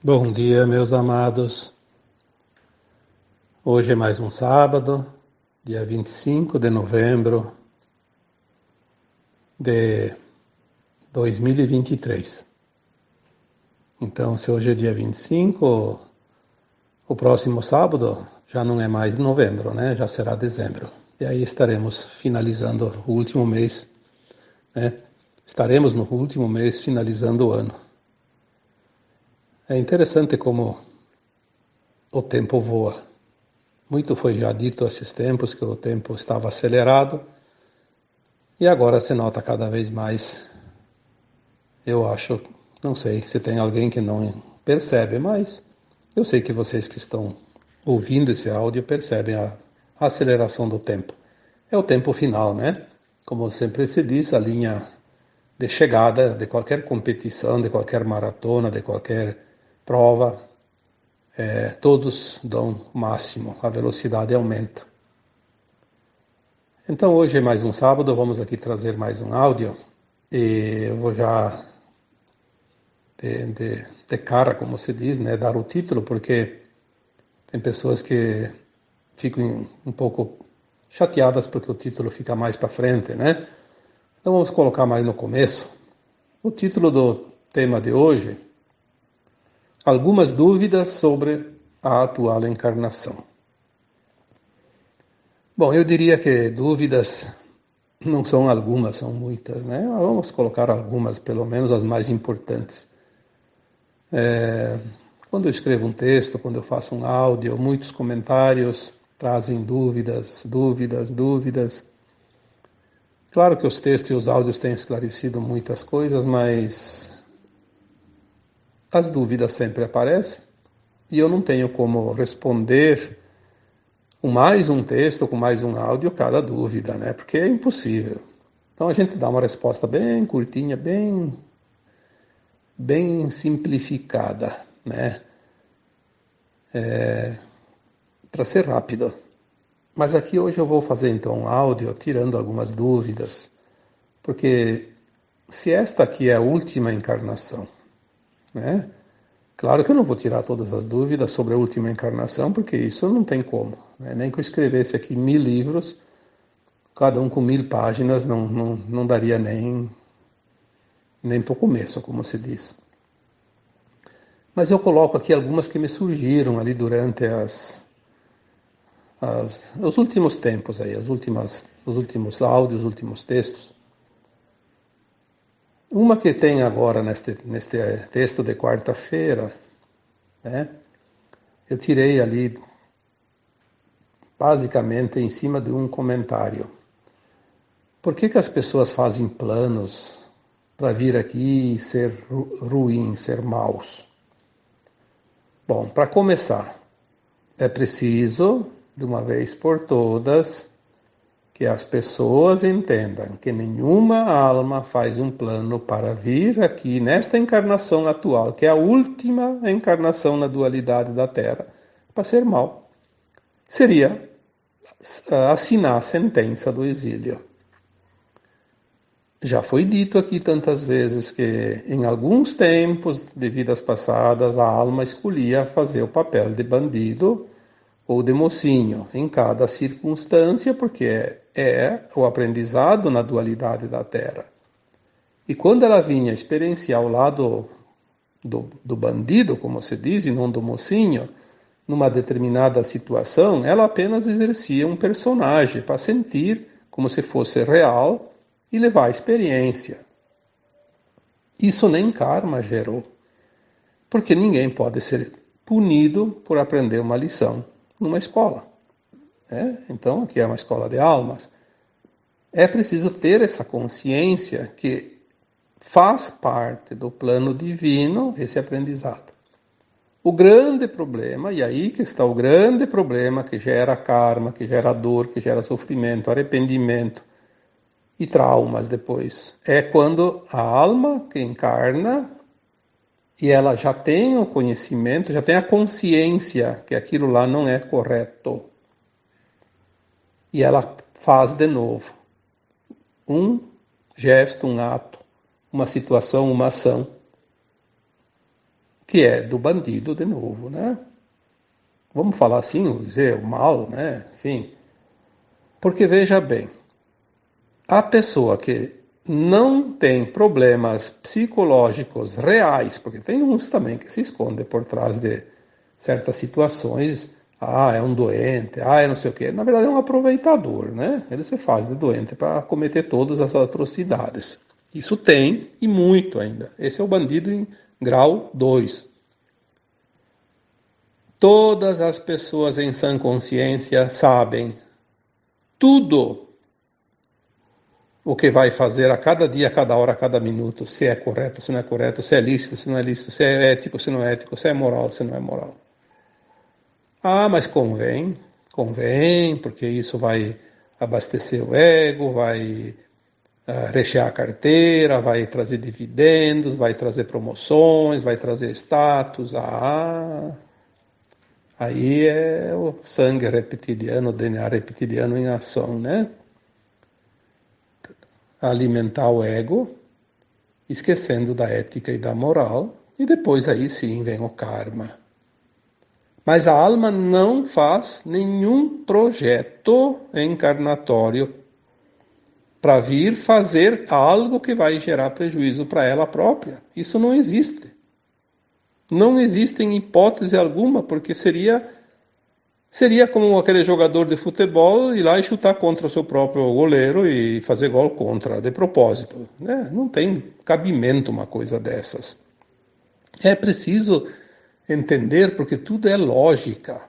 Bom dia, meus amados. Hoje é mais um sábado, dia 25 de novembro de 2023. Então, se hoje é dia 25, o próximo sábado já não é mais novembro, né? Já será dezembro. E aí estaremos finalizando o último mês, né? Estaremos no último mês finalizando o ano. É interessante como o tempo voa. Muito foi já dito esses tempos que o tempo estava acelerado e agora se nota cada vez mais. Eu acho, não sei se tem alguém que não percebe, mas eu sei que vocês que estão ouvindo esse áudio percebem a aceleração do tempo. É o tempo final, né? Como sempre se diz, a linha de chegada de qualquer competição, de qualquer maratona, de qualquer prova, todos dão o máximo, a velocidade aumenta. Então hoje é mais um sábado, vamos aqui trazer mais um áudio e eu vou já de cara, como se diz, né, dar o título, porque tem pessoas que ficam um pouco chateadas porque o título fica mais para frente, né? Então vamos colocar mais no começo. O título do tema de hoje: Algumas dúvidas sobre a atual encarnação. Bom, eu diria que dúvidas não são algumas, são muitas, né? Vamos colocar algumas, pelo menos as mais importantes. Quando eu escrevo um texto, quando eu faço um áudio, muitos comentários trazem dúvidas, dúvidas, dúvidas. Claro que os textos e os áudios têm esclarecido muitas coisas, mas as dúvidas sempre aparecem e eu não tenho como responder com mais um texto, com mais um áudio, cada dúvida, né? Porque é impossível. Então a gente dá uma resposta bem curtinha, bem simplificada, né? Para ser rápido. Mas aqui hoje eu vou fazer então um áudio tirando algumas dúvidas, porque se esta aqui é a última encarnação, né? Claro que eu não vou tirar todas as dúvidas sobre a última encarnação, porque isso não tem como, né? Nem que eu escrevesse aqui 1000 livros, cada um com 1000 páginas, não daria nem para o começo, como se diz. Mas eu coloco aqui algumas que me surgiram ali durante os últimos tempos, aí, os últimos áudios, os últimos textos. Uma que tem agora neste texto de quarta-feira, né? Eu tirei ali basicamente em cima de um comentário. Por que as pessoas fazem planos para vir aqui e ser ruins, ser maus? Bom, para começar, é preciso, de uma vez por todas, que as pessoas entendam que nenhuma alma faz um plano para vir aqui nesta encarnação atual, que é a última encarnação na dualidade da Terra, para ser mal. Seria assinar a sentença do exílio. Já foi dito aqui tantas vezes que em alguns tempos de vidas passadas a alma escolhia fazer o papel de bandido ou de mocinho em cada circunstância, porque é o aprendizado na dualidade da Terra. E quando ela vinha experienciar o lado do bandido, como se diz, e não do mocinho, numa determinada situação, ela apenas exercia um personagem para sentir como se fosse real e levar a experiência. Isso nem karma gerou, porque ninguém pode ser punido por aprender uma lição numa escola. Então, aqui é uma escola de almas. É preciso ter essa consciência que faz parte do plano divino esse aprendizado. O grande problema, e aí que está o grande problema que gera karma, que gera dor, que gera sofrimento, arrependimento e traumas depois, é quando a alma que encarna e ela já tem o conhecimento, já tem a consciência que aquilo lá não é correto. E ela faz de novo um gesto, um ato, uma situação, uma ação que é do bandido de novo, né? Vamos falar assim, dizer o mal, né? Enfim. Porque veja bem, a pessoa que não tem problemas psicológicos reais, porque tem uns também que se escondem por trás de certas situações, é um doente, é não sei o quê. Na verdade é um aproveitador, né? Ele se faz de doente para cometer todas as atrocidades. Isso tem, e muito ainda. Esse é o bandido em grau 2. Todas as pessoas em sã consciência sabem tudo o que vai fazer a cada dia, a cada hora, a cada minuto, se é correto, se não é correto, se é lícito, se não é lícito, se é ético, se não é ético, se é moral, se não é moral. Mas convém, porque isso vai abastecer o ego, vai rechear a carteira, vai trazer dividendos, vai trazer promoções, vai trazer status. Aí é o sangue reptiliano, o DNA reptiliano em ação, né? Alimentar o ego, esquecendo da ética e da moral, e depois aí sim vem o karma. Mas a alma não faz nenhum projeto encarnatório para vir fazer algo que vai gerar prejuízo para ela própria. Isso não existe. Não existe em hipótese alguma, porque seria como aquele jogador de futebol ir lá e chutar contra o seu próprio goleiro e fazer gol contra, de propósito, né? Não tem cabimento uma coisa dessas. É preciso entender, porque tudo é lógica.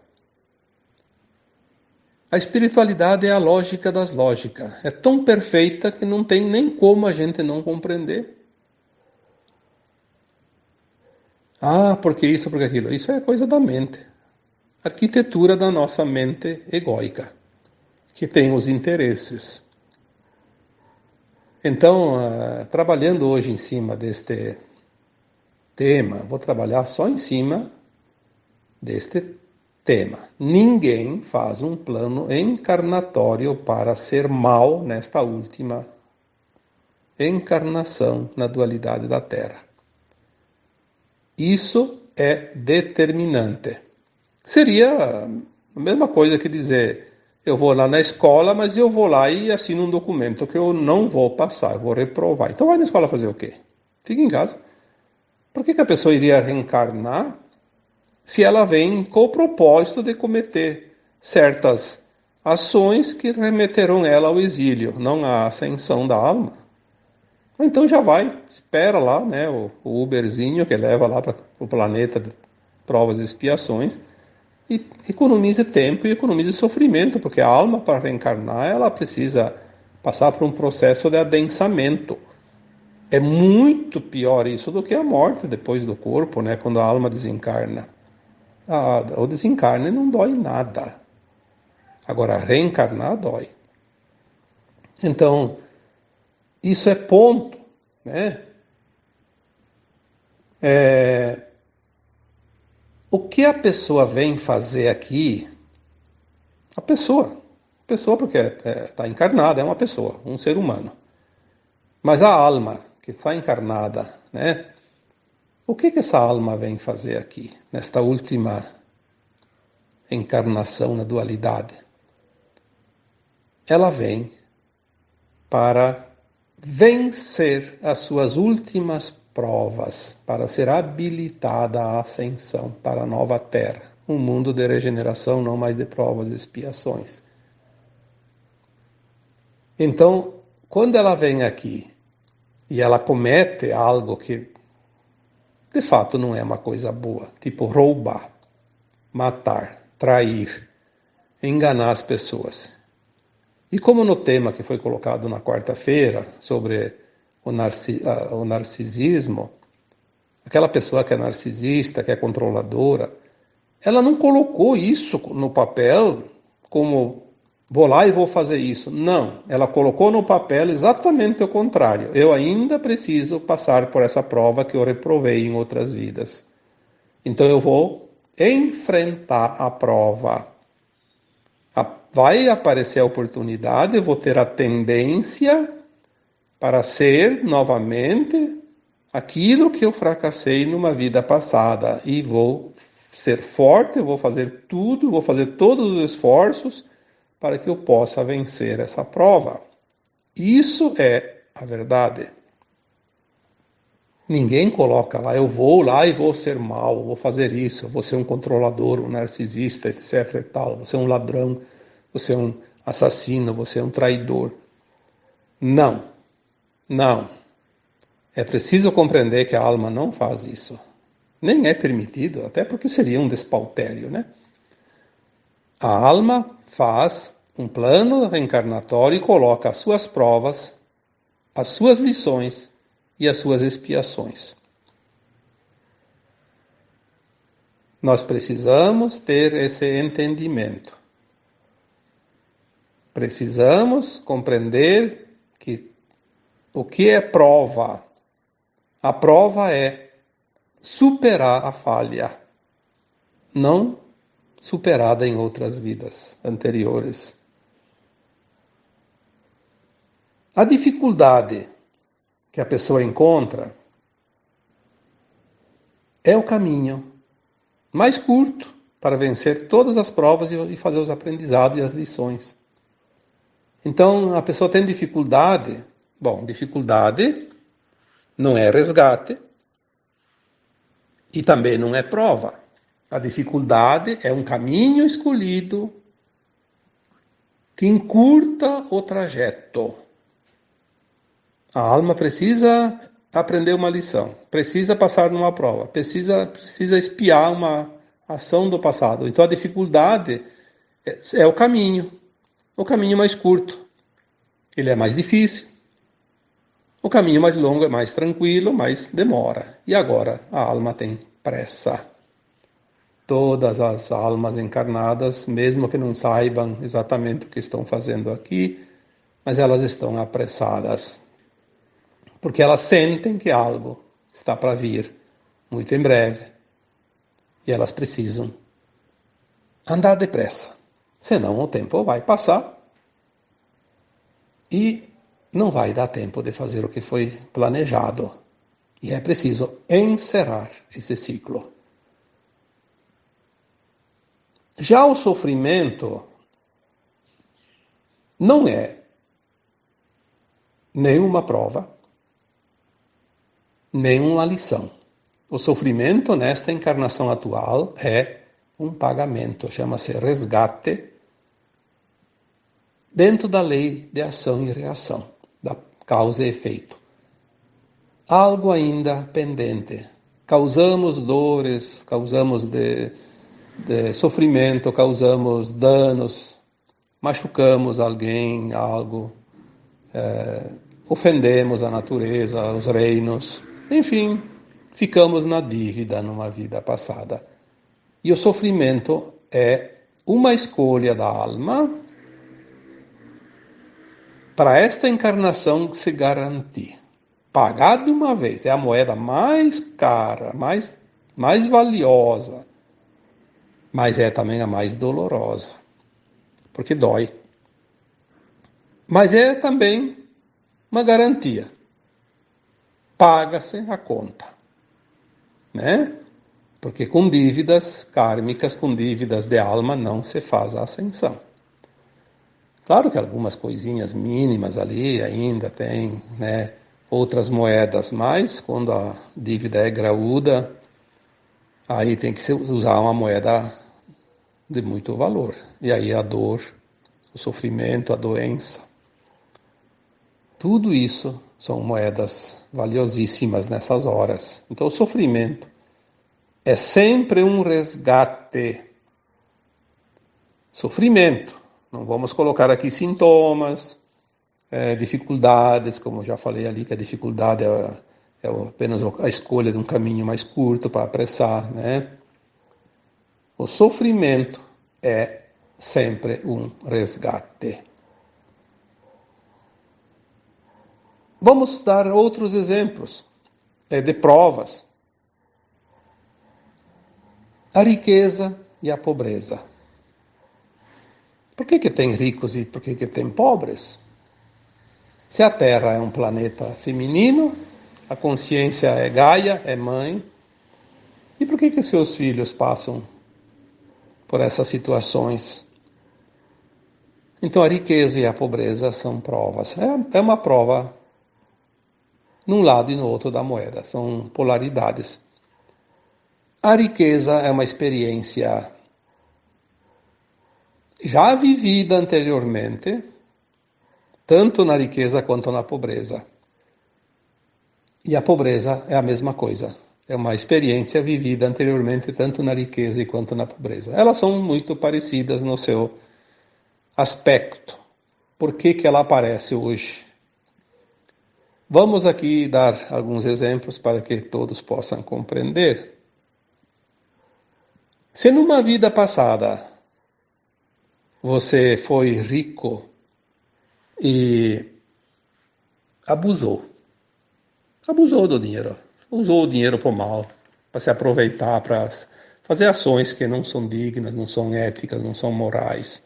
A espiritualidade é a lógica das lógicas. É tão perfeita que não tem nem como a gente não compreender. Porque isso, porque aquilo. Isso é coisa da mente. Arquitetura da nossa mente egóica, que tem os interesses. Então, trabalhando hoje em cima deste tema, vou trabalhar só em cima deste tema. Ninguém faz um plano encarnatório para ser mal nesta última encarnação na dualidade da Terra. Isso é determinante. Seria a mesma coisa que dizer, eu vou lá na escola, mas eu vou lá e assino um documento que eu não vou passar, eu vou reprovar. Então vai na escola fazer o quê? Fica em casa. Por que a pessoa iria reencarnar se ela vem com o propósito de cometer certas ações que remeterão ela ao exílio, não à ascensão da alma? Então já vai, espera lá, né, o Uberzinho que leva lá para o planeta de provas e expiações, e economize tempo e economize sofrimento, porque a alma, para reencarnar, ela precisa passar por um processo de adensamento. É muito pior isso do que a morte depois do corpo, né, quando a alma desencarna. O desencarne não dói nada. Agora, reencarnar dói. Então, isso é ponto, né? O que a pessoa vem fazer aqui, a pessoa porque está encarnada, é uma pessoa, um ser humano. Mas a alma que está encarnada, né? O que essa alma vem fazer aqui, nesta última encarnação na dualidade? Ela vem para vencer as suas últimas provas, para ser habilitada à ascensão para a nova terra, um mundo de regeneração, não mais de provas e expiações. Então, quando ela vem aqui e ela comete algo que de fato não é uma coisa boa, tipo roubar, matar, trair, enganar as pessoas. E como no tema que foi colocado na quarta-feira sobre o narcisismo, aquela pessoa que é narcisista, que é controladora, ela não colocou isso no papel como vou lá e vou fazer isso. Não, ela colocou no papel exatamente o contrário. Eu ainda preciso passar por essa prova que eu reprovei em outras vidas. Então eu vou enfrentar a prova. Vai aparecer a oportunidade, eu vou ter a tendência para ser novamente aquilo que eu fracassei numa vida passada e vou ser forte, vou fazer tudo, vou fazer todos os esforços para que eu possa vencer essa prova. Isso é a verdade. Ninguém coloca lá, eu vou lá e vou ser mal, vou fazer isso, vou ser um controlador, um narcisista, etc e tal, vou ser um ladrão, vou ser um assassino, vou ser um traidor. Não, não. É preciso compreender que a alma não faz isso. Nem é permitido, até porque seria um despautério, né? A alma faz um plano reencarnatório e coloca as suas provas, as suas lições e as suas expiações. Nós precisamos ter esse entendimento. Precisamos compreender que o que é prova? A prova é superar a falha, não superada em outras vidas anteriores. A dificuldade que a pessoa encontra é o caminho mais curto para vencer todas as provas e fazer os aprendizados e as lições. Então, a pessoa tem dificuldade. Bom, dificuldade não é resgate e também não é prova. A dificuldade é um caminho escolhido que encurta o trajeto. A alma precisa aprender uma lição, precisa passar numa prova, precisa espiar uma ação do passado. Então a dificuldade é o caminho mais curto. Ele é mais difícil. O caminho mais longo é mais tranquilo, mas demora. E agora a alma tem pressa. Todas as almas encarnadas, mesmo que não saibam exatamente o que estão fazendo aqui, mas elas estão apressadas. Porque elas sentem que algo está para vir muito em breve. E elas precisam andar depressa. Senão o tempo vai passar e não vai dar tempo de fazer o que foi planejado. E é preciso encerrar esse ciclo. Já o sofrimento não é nenhuma prova, nenhuma lição. O sofrimento nesta encarnação atual é um pagamento, chama-se resgate, dentro da lei de ação e reação, da causa e efeito. Algo ainda pendente. Causamos dores, causamos de sofrimento, causamos danos, machucamos alguém, algo, ofendemos a natureza, os reinos, enfim, ficamos na dívida numa vida passada. E o sofrimento é uma escolha da alma para esta encarnação se garantir. Pagar de uma vez é a moeda mais cara, mais valiosa, mas é também a mais dolorosa, porque dói. Mas é também uma garantia. Paga-se a conta, né? Porque com dívidas kármicas, com dívidas de alma, não se faz a ascensão. Claro que algumas coisinhas mínimas ali ainda tem, né, outras moedas, mas quando a dívida é graúda, aí tem que usar uma moeda de muito valor. E aí a dor, o sofrimento, a doença, tudo isso são moedas valiosíssimas nessas horas. Então o sofrimento é sempre um resgate. Sofrimento. Não vamos colocar aqui sintomas, dificuldades, como já falei ali, que a dificuldade é apenas a escolha de um caminho mais curto para apressar, né? O sofrimento é sempre um resgate. Vamos dar outros exemplos de provas. A riqueza e a pobreza. Por que tem ricos e por que tem pobres? Se a Terra é um planeta feminino, A consciência é Gaia, é mãe. E por que os seus filhos passam por essas situações? Então a riqueza e a pobreza são provas. É uma prova num lado e no outro da moeda. São polaridades. A riqueza é uma experiência já vivida anteriormente, tanto na riqueza quanto na pobreza. E a pobreza é a mesma coisa. É uma experiência vivida anteriormente, tanto na riqueza quanto na pobreza. Elas são muito parecidas no seu aspecto. Por que ela aparece hoje? Vamos aqui dar alguns exemplos para que todos possam compreender. Se numa vida passada você foi rico e abusou do dinheiro, usou o dinheiro para o mal, para se aproveitar, para fazer ações que não são dignas, não são éticas, não são morais.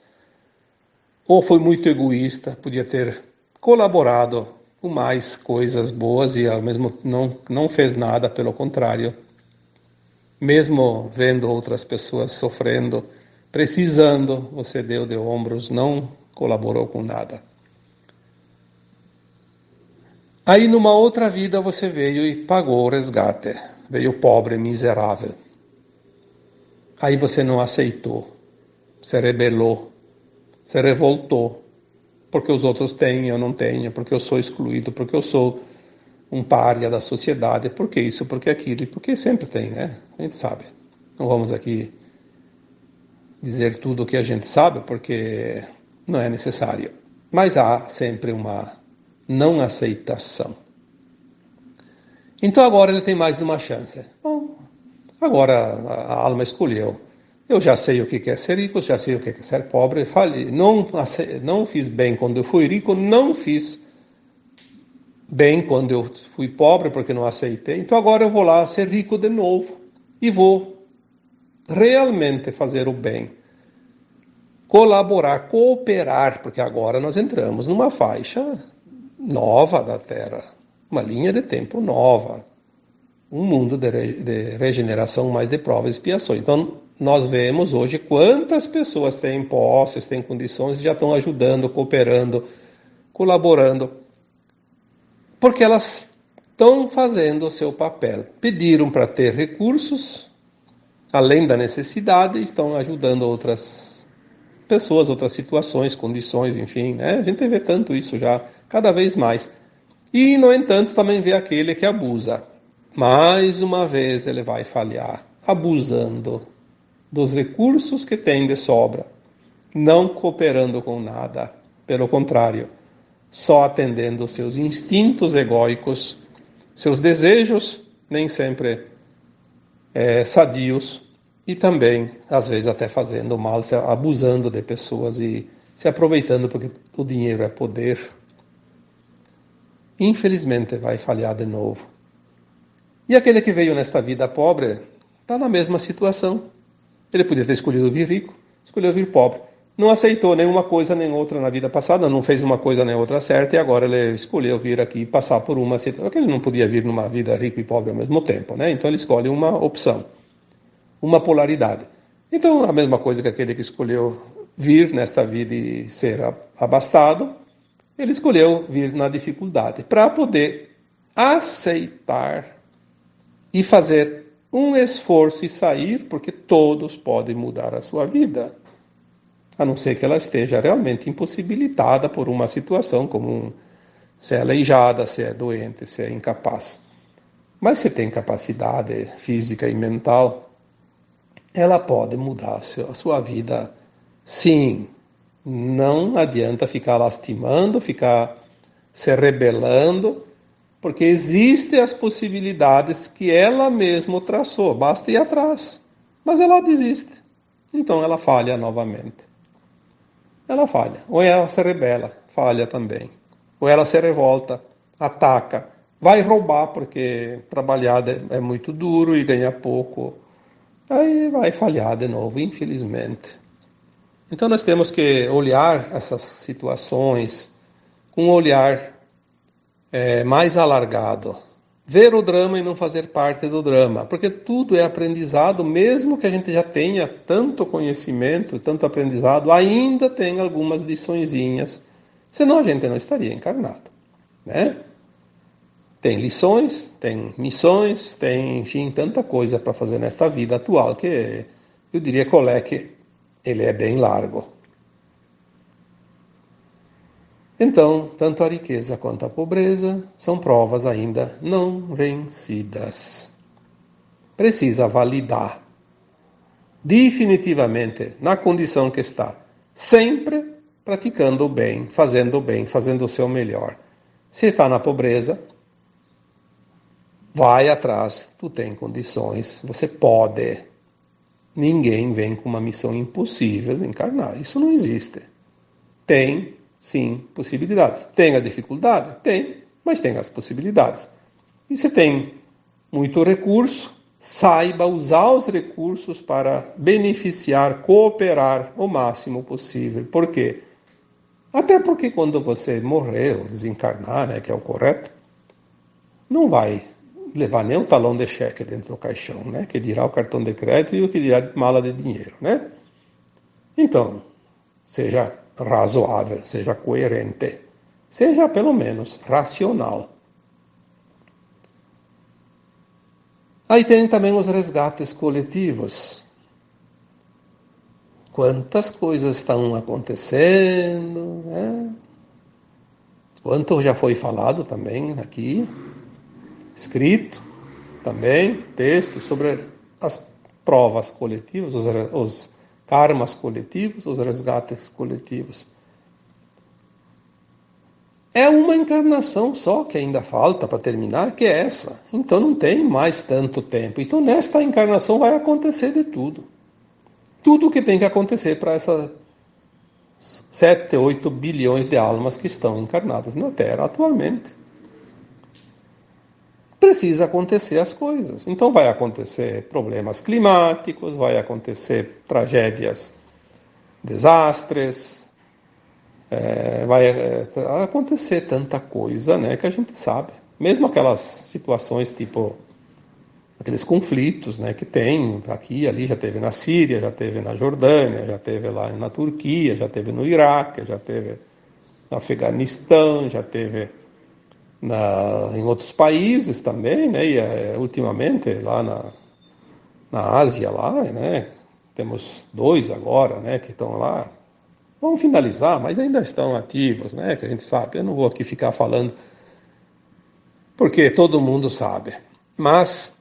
Ou foi muito egoísta, podia ter colaborado com mais coisas boas e ao mesmo não fez nada, pelo contrário. Mesmo vendo outras pessoas sofrendo, precisando, você deu de ombros, não colaborou com nada. Aí numa outra vida você veio e pagou o resgate, veio pobre, miserável. Aí você não aceitou, se rebelou, se revoltou, porque os outros têm, eu não tenho, porque eu sou excluído, porque eu sou um pária da sociedade, porque isso, porque aquilo, e porque sempre tem, né? A gente sabe. Não vamos aqui dizer tudo o que a gente sabe, porque não é necessário. Mas há sempre uma não aceitação. Então agora ele tem mais uma chance. Bom, agora a alma escolheu. Eu já sei o que é ser rico, já sei o que é ser pobre. Falei, não fiz bem quando eu fui rico, não fiz bem quando eu fui pobre porque não aceitei. Então agora eu vou lá ser rico de novo e vou realmente fazer o bem. Colaborar, cooperar, porque agora nós entramos numa faixa nova da Terra, uma linha de tempo nova, um mundo de regeneração, mais de provas e expiações. Então, nós vemos hoje quantas pessoas têm posses, têm condições, já estão ajudando, cooperando, colaborando, porque elas estão fazendo o seu papel. Pediram para ter recursos, além da necessidade, estão ajudando outras pessoas, outras situações, condições, enfim, né? A gente vê tanto isso já, cada vez mais. E, no entanto, também vê aquele que abusa. Mais uma vez ele vai falhar, abusando dos recursos que tem de sobra, não cooperando com nada, pelo contrário, só atendendo os seus instintos egóicos, seus desejos, nem sempre sadios, e também, às vezes, até fazendo mal, abusando de pessoas e se aproveitando porque o dinheiro é poder. Infelizmente, vai falhar de novo. E aquele que veio nesta vida pobre está na mesma situação. Ele podia ter escolhido vir rico, escolheu vir pobre. Não aceitou nenhuma coisa nem outra na vida passada, não fez uma coisa nem outra certa, e agora ele escolheu vir aqui e passar por uma situação. Porque ele não podia vir numa vida rico e pobre ao mesmo tempo, né? Então ele escolhe uma opção, uma polaridade. Então, a mesma coisa que aquele que escolheu vir nesta vida e ser abastado, ele escolheu vir na dificuldade, para poder aceitar e fazer um esforço e sair, porque todos podem mudar a sua vida, a não ser que ela esteja realmente impossibilitada por uma situação como se é aleijada, se é doente, se é incapaz. Mas se tem capacidade física e mental, ela pode mudar a sua vida, sim. Não adianta ficar lastimando, ficar se rebelando, porque existem as possibilidades que ela mesma traçou, basta ir atrás. Mas ela desiste, então ela falha novamente. Ela falha, ou ela se rebela, falha também. Ou ela se revolta, ataca, vai roubar porque trabalhar é muito duro e ganha pouco. Aí vai falhar de novo, infelizmente. Então nós temos que olhar essas situações com um olhar mais alargado ver o drama e não fazer parte do drama, porque tudo é aprendizado, mesmo que a gente já tenha tanto conhecimento, tanto aprendizado, ainda tem algumas liçõezinhas, senão a gente não estaria encarnado, né? Tem lições, tem missões, tem, enfim, tanta coisa para fazer nesta vida atual que eu diria que o leque ele é bem largo. Então, tanto a riqueza quanto a pobreza são provas ainda não vencidas. Precisa validar definitivamente na condição que está, sempre praticando o bem, fazendo o seu melhor. Se está na pobreza, vai atrás, tu tem condições, você pode. Ninguém vem com uma missão impossível de encarnar, isso não existe. Tem, sim, possibilidades. Tem a dificuldade? Tem, mas tem as possibilidades. E se tem muito recurso, saiba usar os recursos para beneficiar, cooperar o máximo possível. Por quê? Até porque quando você morrer ou desencarnar, né, que é o correto, não vai levar nem um talão de cheque dentro do caixão, né, que dirá o cartão de crédito e o que dirá mala de dinheiro, né? Então, seja razoável, seja coerente, seja pelo menos racional. Aí tem também os resgates coletivos. Quantas coisas estão acontecendo, né? Quanto já foi falado também aqui, escrito também, texto sobre as provas coletivas, os karmas coletivos, os resgates coletivos. É uma encarnação só que ainda falta para terminar, que é essa. Então não tem mais tanto tempo. Então nesta encarnação vai acontecer de tudo. Tudo o que tem que acontecer para essas 7, 8 bilhões de almas que estão encarnadas na Terra atualmente. Precisa acontecer as coisas. Então vai acontecer problemas climáticos, vai acontecer tragédias, desastres, vai acontecer tanta coisa, né, que a gente sabe. Mesmo aquelas situações tipo aqueles conflitos, né, que tem aqui e ali, já teve na Síria, já teve na Jordânia, já teve lá na Turquia, já teve no Iraque, já teve no Afeganistão, já teve em outros países também, né, e ultimamente lá na Ásia lá, né, temos 2 agora, né, que estão lá. Vão finalizar, mas ainda estão ativos, né? Que a gente sabe. Eu não vou aqui ficar falando, porque todo mundo sabe. Mas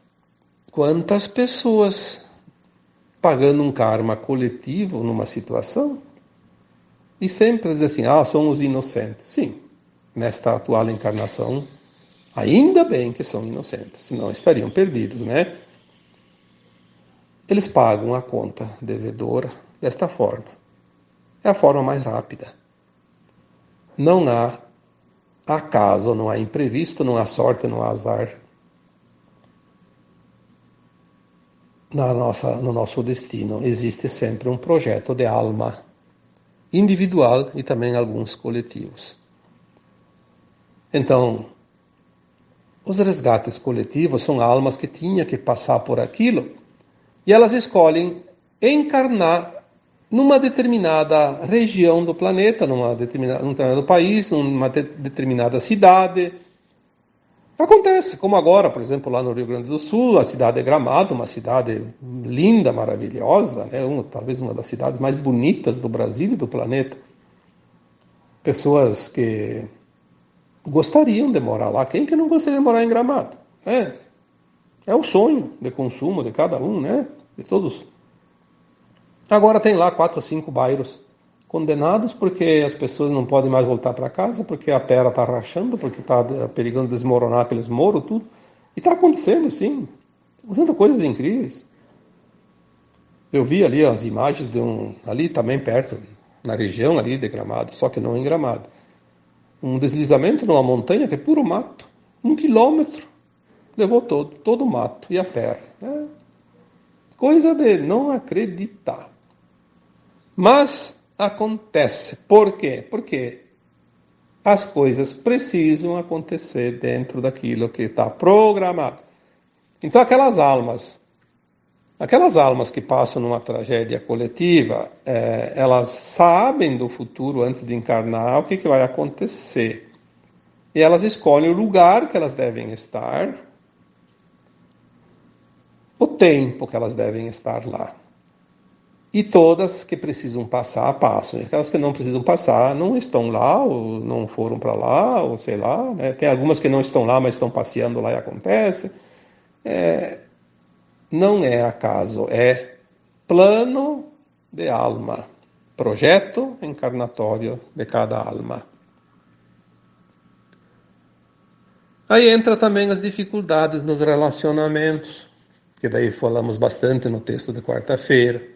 quantas pessoas pagando um karma coletivo numa situação e sempre dizem assim, somos inocentes. Sim, nesta atual encarnação, ainda bem que são inocentes, senão estariam perdidos, né? Eles pagam a conta devedora desta forma. É a forma mais rápida. Não há acaso, não há imprevisto, não há sorte, não há azar no nosso destino. Existe sempre um projeto de alma individual e também alguns coletivos. Então, os resgates coletivos são almas que tinham que passar por aquilo e elas escolhem encarnar numa determinada região do planeta, num determinado país, numa determinada cidade. Acontece, como agora, por exemplo, lá no Rio Grande do Sul, a cidade de Gramado, uma cidade linda, maravilhosa, né? Talvez uma das cidades mais bonitas do Brasil e do planeta. Pessoas que gostariam de morar lá. Quem que não gostaria de morar em Gramado? É o sonho de consumo de cada um, né? De todos. Agora tem lá 4 ou 5 bairros condenados porque as pessoas não podem mais voltar para casa, porque a terra está rachando, porque está perigando desmoronar aqueles moros, tudo. E está acontecendo, sim. Acontecendo coisas incríveis. Eu vi ali as imagens de ali também perto, na região ali de Gramado, só que não em Gramado. Um deslizamento numa montanha que é puro mato. 1 quilômetro. Levou todo o mato e a terra. Coisa de não acreditar. Mas acontece. Por quê? Porque as coisas precisam acontecer dentro daquilo que está programado. Então aquelas almas que passam numa tragédia coletiva, elas sabem do futuro antes de encarnar o que vai acontecer. E elas escolhem o lugar que elas devem estar, o tempo que elas devem estar lá. E todas que precisam passar, passam. E aquelas que não precisam passar, não estão lá, ou não foram para lá, ou sei lá. Né? Tem algumas que não estão lá, mas estão passeando lá e acontece. Não é acaso, é plano de alma. Projeto encarnatório de cada alma. Aí entra também as dificuldades nos relacionamentos, que daí falamos bastante no texto de quarta-feira.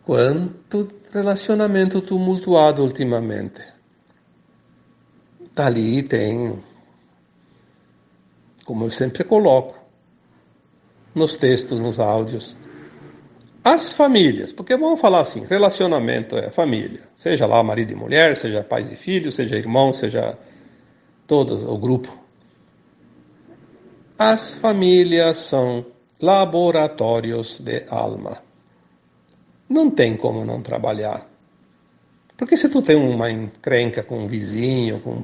Quanto relacionamento tumultuado ultimamente. Ali tem, como eu sempre coloco, nos textos, nos áudios, as famílias, porque vamos falar assim, relacionamento é família, seja lá marido e mulher, seja pais e filhos, seja irmão, seja todos, o grupo. As famílias são laboratórios de alma. Não tem como não trabalhar. Porque se tu tem uma encrenca com um vizinho, com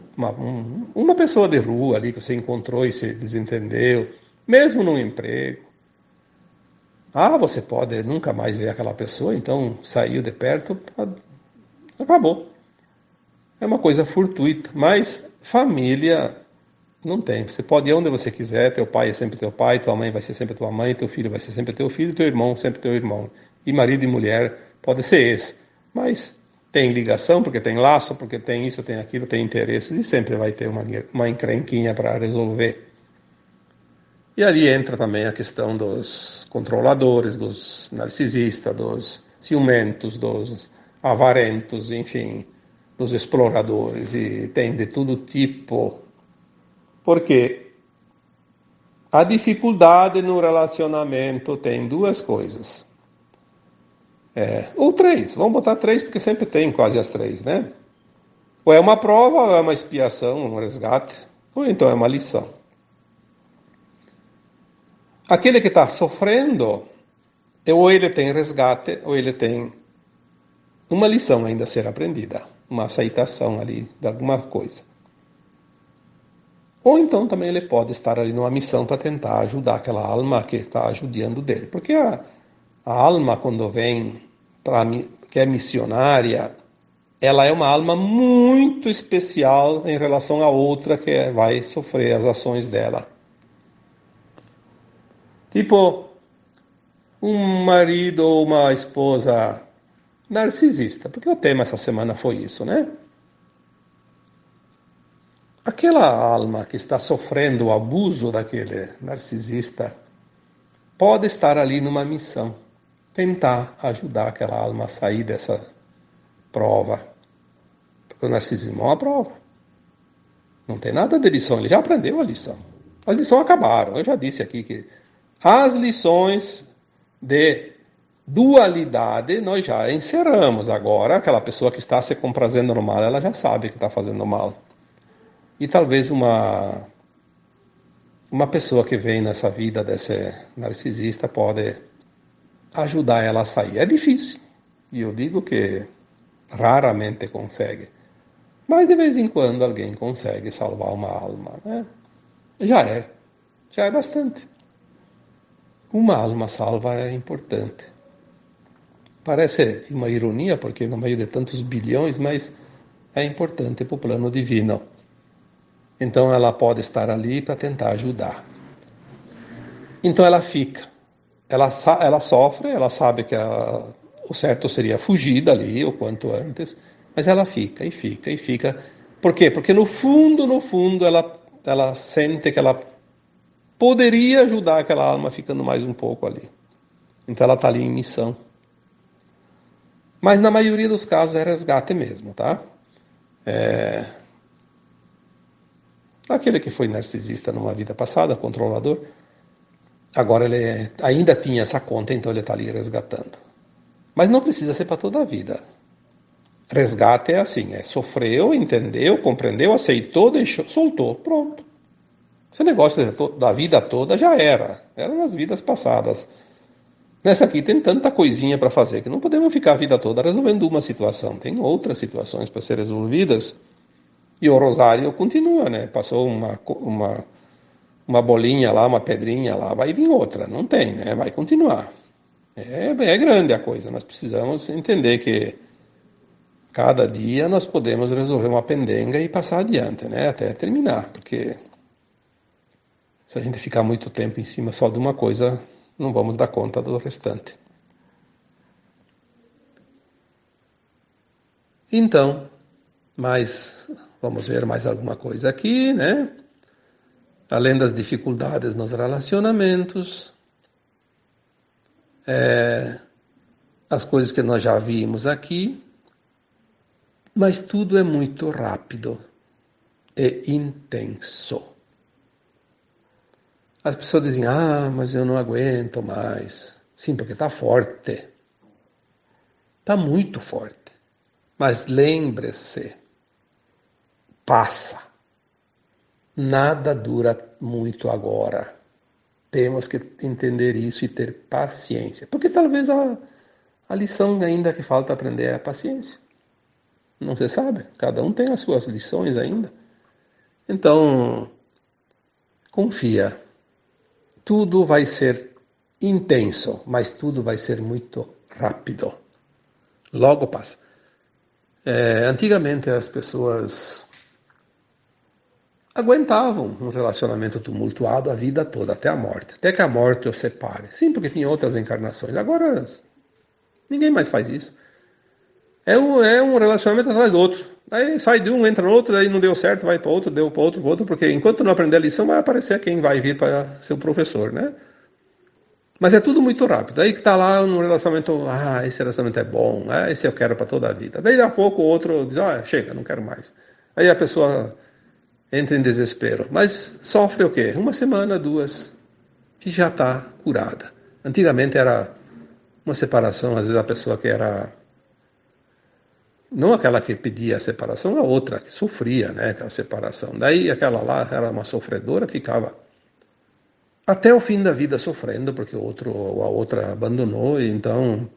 uma pessoa de rua ali que você encontrou e se desentendeu, mesmo num emprego, você pode nunca mais ver aquela pessoa, então saiu de perto, acabou. É uma coisa fortuita, mas família não tem. Você pode ir onde você quiser, teu pai é sempre teu pai, tua mãe vai ser sempre tua mãe, teu filho vai ser sempre teu filho, teu irmão sempre teu irmão. E marido e mulher pode ser esse. Mas tem ligação, porque tem laço, porque tem isso, tem aquilo, tem interesses, e sempre vai ter uma encrenquinha para resolver. E ali entra também a questão dos controladores, dos narcisistas, dos ciumentos, dos avarentos, enfim, dos exploradores, e tem de todo tipo. Porque a dificuldade no relacionamento tem duas coisas. Ou três, vamos botar três, porque sempre tem quase as três, né? Ou é uma prova, ou é uma expiação, um resgate, ou então é uma lição. Aquele que está sofrendo, ou ele tem resgate, ou ele tem uma lição ainda a ser aprendida, uma aceitação ali de alguma coisa. Ou então também ele pode estar ali numa missão para tentar ajudar aquela alma que está ajudando dele. Porque a alma, quando vem, que é missionária, ela é uma alma muito especial em relação a outra que vai sofrer as ações dela. Tipo, um marido ou uma esposa narcisista, porque o tema essa semana foi isso, né? Aquela alma que está sofrendo o abuso daquele narcisista pode estar ali numa missão, tentar ajudar aquela alma a sair dessa prova. Porque o narcisismo é uma prova. Não tem nada de lição, ele já aprendeu a lição. As lições acabaram, eu já disse aqui que as lições de dualidade nós já encerramos. Agora, aquela pessoa que está se comprazendo no mal, ela já sabe que está fazendo mal. E talvez uma pessoa que vem nessa vida desse narcisista pode ajudar ela a sair. É difícil. E eu digo que raramente consegue. Mas de vez em quando alguém consegue salvar uma alma. Né? Já é bastante. Uma alma salva é importante. Parece uma ironia, porque no meio de tantos bilhões, mas é importante para o plano divino. Então ela pode estar ali para tentar ajudar. Então ela fica. Ela sofre, ela sabe que o certo seria fugir dali o quanto antes, mas ela fica e fica e fica. Por quê? Porque no fundo, ela sente que ela poderia ajudar aquela alma ficando mais um pouco ali. Então ela está ali em missão. Mas na maioria dos casos é resgate mesmo, tá? Aquele que foi narcisista numa vida passada, controlador, agora ele ainda tinha essa conta, então ele está ali resgatando. Mas não precisa ser para toda a vida. Resgate é assim, sofreu, entendeu, compreendeu, aceitou, deixou, soltou, pronto. Esse negócio da vida toda já era nas vidas passadas. Nessa aqui tem tanta coisinha para fazer que não podemos ficar a vida toda resolvendo uma situação. Tem outras situações para ser resolvidas. E o rosário continua, né? Passou uma bolinha lá, uma pedrinha lá, vai vir outra. Não tem, né? Vai continuar. É grande a coisa. Nós precisamos entender que cada dia nós podemos resolver uma pendenga e passar adiante, né? Até terminar. Porque se a gente ficar muito tempo em cima só de uma coisa, não vamos dar conta do restante. Então, vamos ver mais alguma coisa aqui, né? Além das dificuldades nos relacionamentos, as coisas que nós já vimos aqui, mas tudo é muito rápido e intenso. As pessoas dizem, mas eu não aguento mais. Sim, porque está forte. Está muito forte. Mas lembre-se, passa. Nada dura muito agora. Temos que entender isso e ter paciência. Porque talvez a lição ainda que falta aprender é a paciência. Não se sabe. Cada um tem as suas lições ainda. Então, confia. Tudo vai ser intenso, mas tudo vai ser muito rápido. Logo passa. Antigamente as pessoas aguentavam um relacionamento tumultuado a vida toda, até a morte. Até que a morte os separe. Sim, porque tinha outras encarnações. Agora, ninguém mais faz isso. É um relacionamento atrás do outro. Aí sai de um, entra no outro, daí não deu certo, vai para outro, deu para outro, porque enquanto não aprender a lição, vai aparecer quem vai vir para ser o professor, né? Mas é tudo muito rápido. Aí que está lá no relacionamento, esse relacionamento é bom, esse eu quero para toda a vida. Daí a pouco o outro diz, chega, não quero mais. Aí a pessoa entra em desespero. Mas sofre o quê? Uma semana, 2, e já está curada. Antigamente era uma separação, às vezes a pessoa que era... Não aquela que pedia a separação, a outra que sofria, né, com a separação. Daí aquela lá era uma sofredora, ficava até o fim da vida sofrendo, porque o outro ou a outra abandonou, e então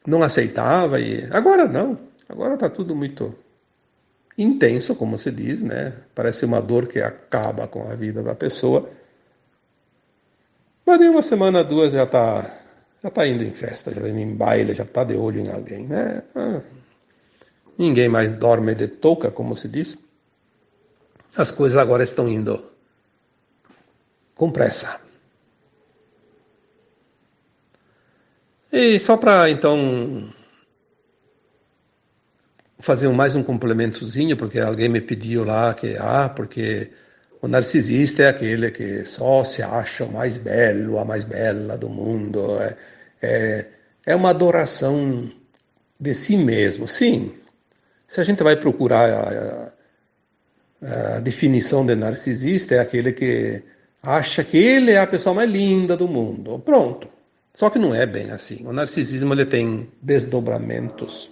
não aceitava. E agora não, agora está tudo muito intenso, como se diz, né? Parece uma dor que acaba com a vida da pessoa. Mas de uma semana, 2 já tá indo em festa, já está indo em baile, já está de olho em alguém, né? Ninguém mais dorme de touca, como se diz. As coisas agora estão indo com pressa. E só para, então, fazer mais um complementozinho, porque alguém me pediu lá que, porque o narcisista é aquele que só se acha o mais belo, a mais bela do mundo. É uma adoração de si mesmo. Sim, se a gente vai procurar a definição de narcisista, é aquele que acha que ele é a pessoa mais linda do mundo. Pronto. Só que não é bem assim. O narcisismo ele tem desdobramentos.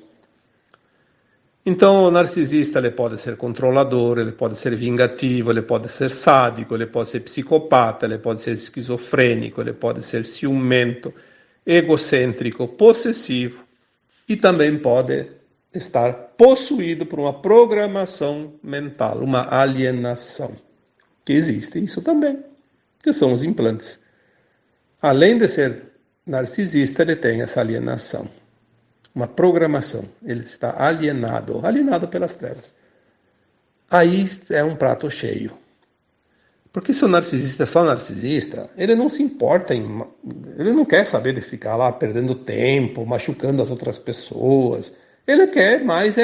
Então, o narcisista ele pode ser controlador, ele pode ser vingativo, ele pode ser sádico, ele pode ser psicopata, ele pode ser esquizofrênico, ele pode ser ciumento, egocêntrico, possessivo e também pode estar possuído por uma programação mental, uma alienação, que existe isso também, que são os implantes. Além de ser narcisista, ele tem essa alienação, uma programação, ele está alienado pelas trevas. Aí é um prato cheio. Porque se o narcisista é só narcisista, ele não se importa ele não quer saber de ficar lá perdendo tempo, machucando as outras pessoas. Ele quer mais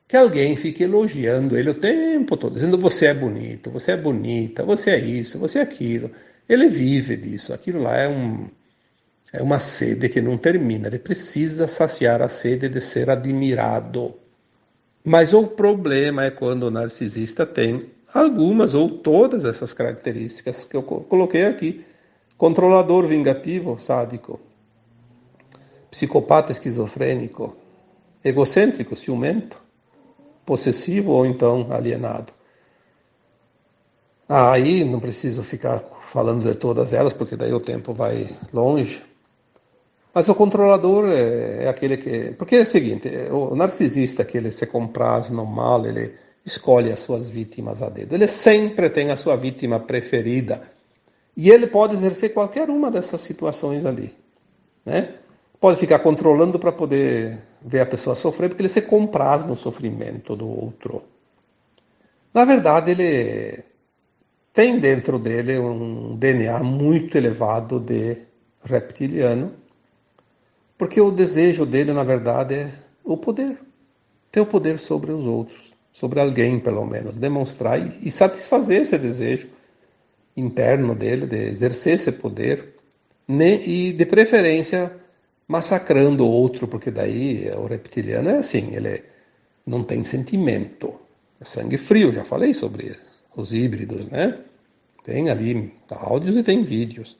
que alguém fique elogiando ele o tempo todo, dizendo você é bonito, você é bonita, você é isso, você é aquilo. Ele vive disso. Aquilo lá é uma sede que não termina. Ele precisa saciar a sede de ser admirado. Mas o problema é quando o narcisista tem algumas ou todas essas características que eu coloquei aqui. Controlador, vingativo, sádico, psicopata, esquizofrênico, egocêntrico, ciumento, possessivo ou então alienado. Aí não preciso ficar falando de todas elas, porque daí o tempo vai longe. Mas o controlador é aquele que... Porque é o seguinte, o narcisista que ele se compraz no mal, ele escolhe as suas vítimas a dedo. Ele sempre tem a sua vítima preferida. E ele pode exercer qualquer uma dessas situações ali, né? Pode ficar controlando para poder ver a pessoa sofrer, porque ele se compraz no sofrimento do outro. Na verdade, ele tem dentro dele um DNA muito elevado de reptiliano, porque o desejo dele, na verdade, é o poder. Ter o poder sobre os outros, sobre alguém, pelo menos. Demonstrar e satisfazer esse desejo interno dele, de exercer esse poder, né? E, de preferência, massacrando o outro, porque daí o reptiliano é assim, ele não tem sentimento. É sangue frio, já falei sobre os híbridos, né? Tem ali áudios e tem vídeos.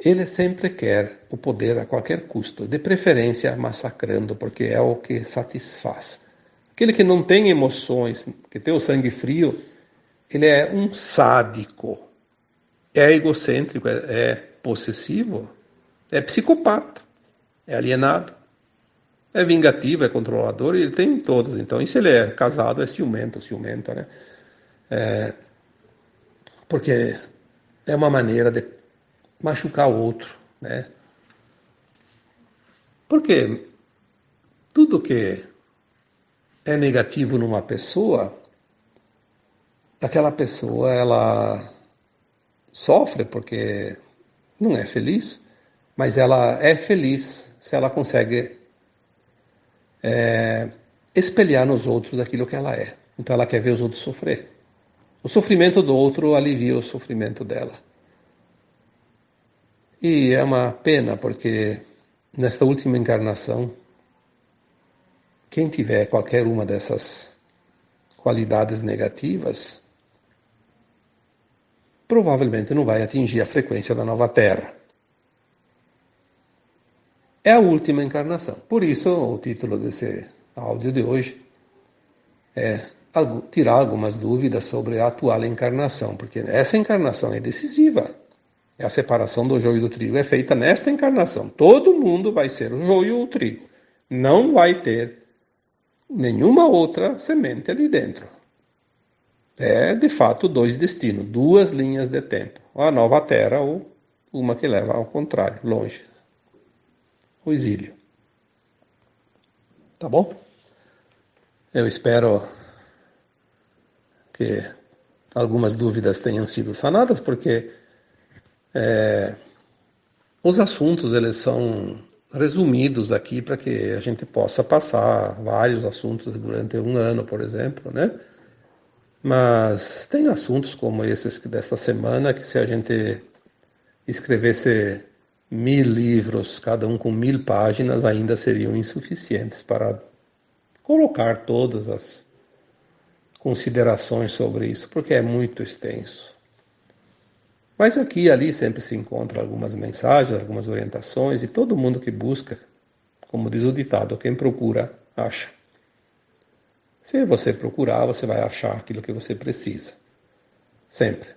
Ele sempre quer o poder a qualquer custo, de preferência massacrando, porque é o que satisfaz. Aquele que não tem emoções, que tem o sangue frio, ele é um sádico, é egocêntrico, é possessivo, é psicopata, é alienado, é vingativo, é controlador, e ele tem todas. Então, e se ele é casado, é ciumento, ciumenta, né? Porque é uma maneira de machucar o outro, né? Porque tudo que é negativo numa pessoa, aquela pessoa ela sofre porque não é feliz, mas ela é feliz se ela consegue espelhar nos outros aquilo que ela é. Então ela quer ver os outros sofrer. O sofrimento do outro alivia o sofrimento dela. E é uma pena porque nesta última encarnação, quem tiver qualquer uma dessas qualidades negativas, provavelmente não vai atingir a frequência da nova Terra. É a última encarnação. Por isso, o título desse áudio de hoje é tirar algumas dúvidas sobre a atual encarnação, porque essa encarnação é decisiva. A separação do joio e do trigo é feita nesta encarnação. Todo mundo vai ser o joio ou o trigo. Não vai ter nenhuma outra semente ali dentro. É, de fato, dois destinos, duas linhas de tempo. A nova terra ou uma que leva ao contrário, longe. O exílio. Tá bom? Eu espero que algumas dúvidas tenham sido sanadas, porque os assuntos eles são resumidos aqui para que a gente possa passar vários assuntos durante um ano, por exemplo, né? Mas tem assuntos como esses desta semana que se a gente escrevesse 1000 livros, cada um com 1000 páginas, ainda seriam insuficientes para colocar todas as considerações sobre isso, porque é muito extenso. Mas aqui e ali sempre se encontra algumas mensagens, algumas orientações, e todo mundo que busca, como diz o ditado, quem procura, acha. Se você procurar, você vai achar aquilo que você precisa. Sempre.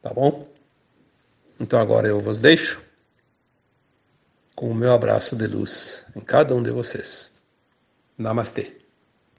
Tá bom? Então agora eu vos deixo com o meu abraço de luz em cada um de vocês. Namastê.